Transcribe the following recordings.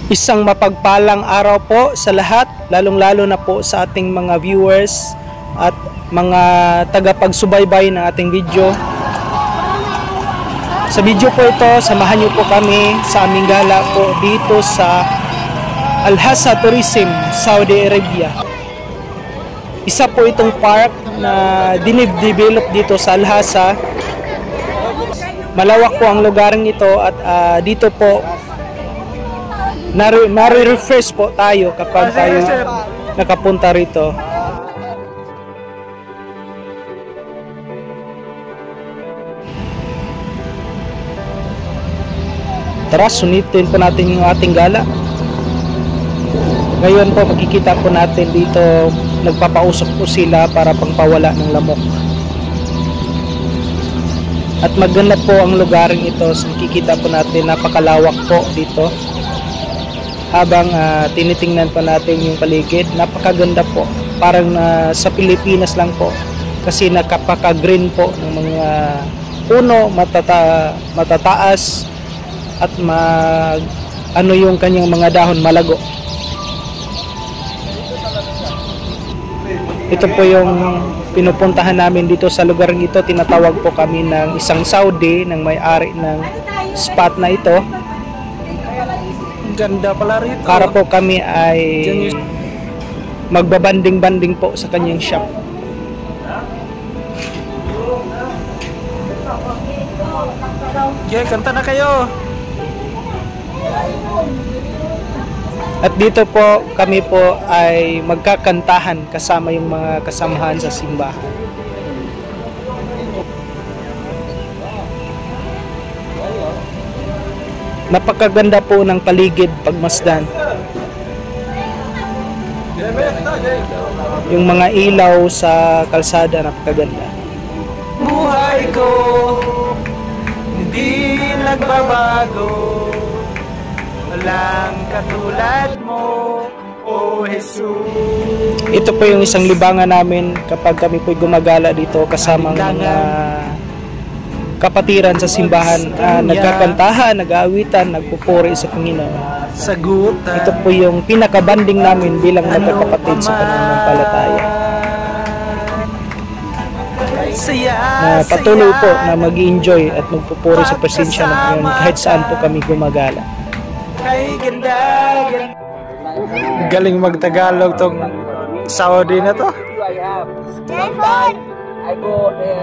Isang mapagpalang araw po sa lahat, lalong-lalo na po sa ating mga viewers at mga tagapagsubaybay ng ating video. Sa video po ito, samahan niyo po kami sa aming gala po dito sa Al-Hasa Tourism, Saudi Arabia. Isa po itong park na dinib-develop dito sa Al-Hasa. Malawak po ang lugaring ito at dito po nare-refresh po tayo kapag tayo nakapunta rito. Tara, sunitin po natin yung ating gala. Ngayon po makikita po natin dito nagpapausok po sila para pangpawala ng lamok. At maganda po ang lugaring ito. So, makikita po natin napakalawak po dito. Habang tinitingnan pa natin yung paligid, napakaganda po. Parang sa Pilipinas lang po. Kasi nakapaka-green po ng mga puno, matataas at ano yung kanyang mga dahon, malago. Ito po yung pinupuntahan namin dito sa lugar ito. Tinatawag po kami ng isang Saudi, ng may-ari ng spot na ito. Ganda pala rito. Para po kami ay magbabanding-banding po sa kanyang shop. Okay, kanta na kayo. At dito po kami po ay magkakantahan kasama yung mga kasamahan sa simbahan. Napakaganda po ng paligid pagmasdan. Yung mga ilaw sa kalsada, napakaganda. Buhay ko hindi nagbabago, walang katulad mo, O Jesus. Ito po yung isang libangan namin kapag kami po gumagala dito kasama ng mga kapatiran sa simbahan, nagkakantahan, nag-aawitan, nagpupuri sa Panginoon. Sagutan. Ito po yung pinakabanding namin bilang magkakapatid sa pananampalataya. Na patuloy po na mag-enjoy at magpupuri sa presensya ng Panginoon kahit saan po kami gumagala. Galing magtagalog tong Saudi na to.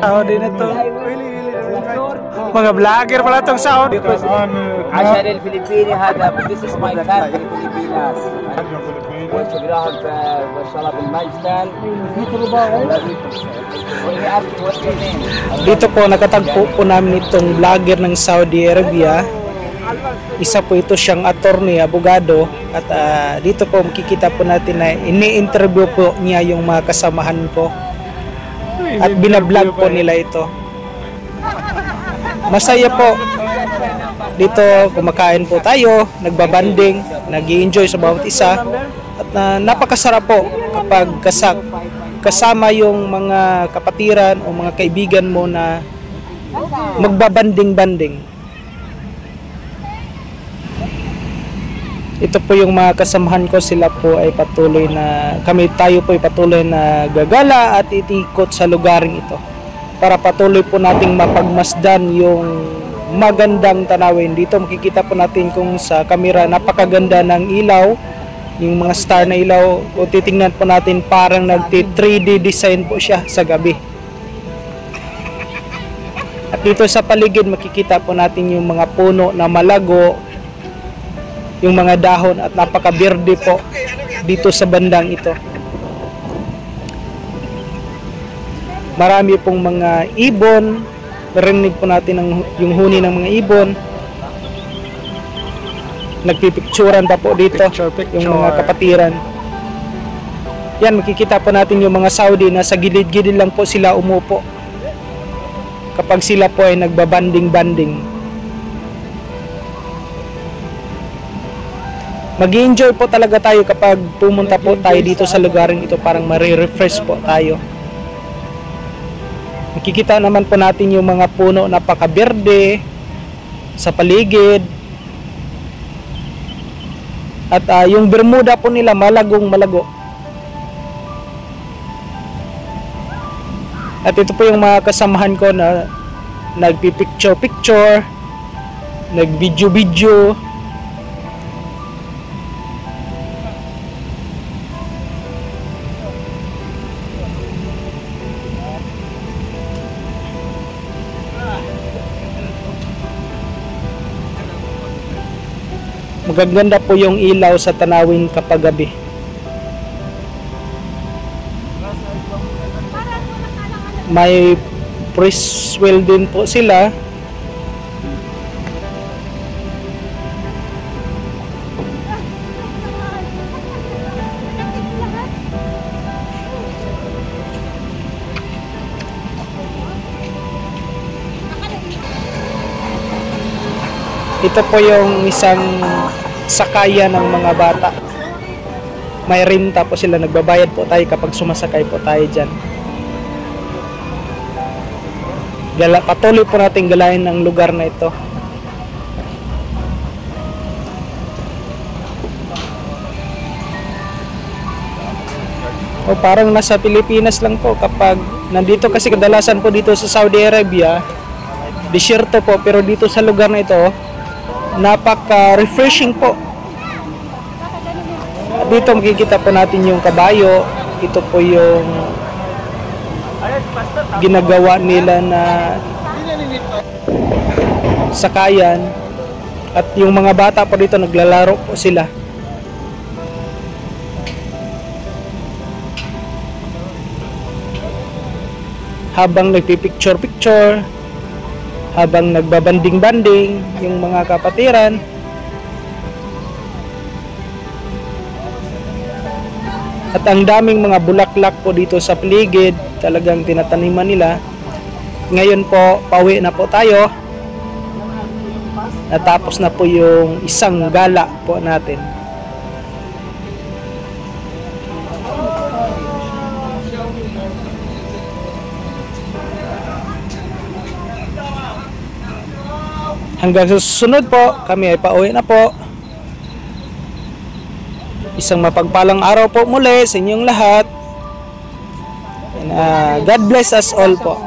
Saudi na to. Mga vlogger pala tong Saudi. عشان الفلبيني هذا this is my country Pilipinas. وشغلهم ما شاء الله بالمجدل. Dito po nakatagpo po namin itong vlogger ng Saudi Arabia. Isa po ito siyang attorney, abogado. At dito po makikita po natin na ini-interview po niya yung mga kasamahan ko. At binablog po nila ito. Masaya po. Dito kumakain po tayo, nagbabanding, nag-i-enjoy sa bawat isa. At napakasarap po kapag kasama yung mga kapatiran o mga kaibigan mo na magbabanding-banding. Ito po yung mga kasamahan ko, sila po ay patuloy na, tayo po ay patuloy na gagala at itikot sa lugaring ito. Para patuloy po nating mapagmasdan yung magandang tanawin. Dito makikita po natin kung sa kamera napakaganda ng ilaw, yung mga star na ilaw. O titingnan po natin parang nagti-3D design po siya sa gabi. At dito sa paligid makikita po natin yung mga puno na malago, yung mga dahon at napakaberde po dito sa bandang ito. Marami pong mga ibon. Narinig po natin yung huni ng mga ibon. Nagpipicturan pa po dito yung mga kapatiran. Yan, makikita po natin yung mga Saudi na sa gilid-gilid lang po sila umupo kapag sila po ay nagbabanding-banding. Mag-enjoy po talaga tayo kapag pumunta po tayo dito sa lugaring ito, parang ma-refresh po tayo. Makikita naman po natin yung mga puno na napakaberde sa paligid. At yung Bermuda po nila malagong malago. At ito po yung mga kasamahan ko na nagpipicture-picture, nagvideo-video. Magaganda po yung ilaw sa tanawin kapag gabi. May press well din po sila. Ito po yung isang sakayan ng mga bata. May renta po sila, nagbabayad po tayo kapag sumasakay po tayo dyan. Patuloy po natin galayin ang lugar na ito. O parang nasa Pilipinas lang po kapag nandito, kasi kadalasan po dito sa Saudi Arabia, disyerto po, pero dito sa lugar na ito, napaka-refreshing po. At dito makikita po natin yung kabayo. Ito po yung ginagawa nila na sakayan. At yung mga bata po dito naglalaro po sila. Habang nagpipicture-picture, habang nagbabanding-banding yung mga kapatiran. At ang daming mga bulaklak po dito sa paligid, talagang tinataniman nila. Ngayon po, pauwi na po tayo. Natapos na po yung isang gala po natin. Hanggang sa susunod po, kami ay pauwi na po. Isang mapagpalang araw po muli sa inyong lahat. And, God bless us all po.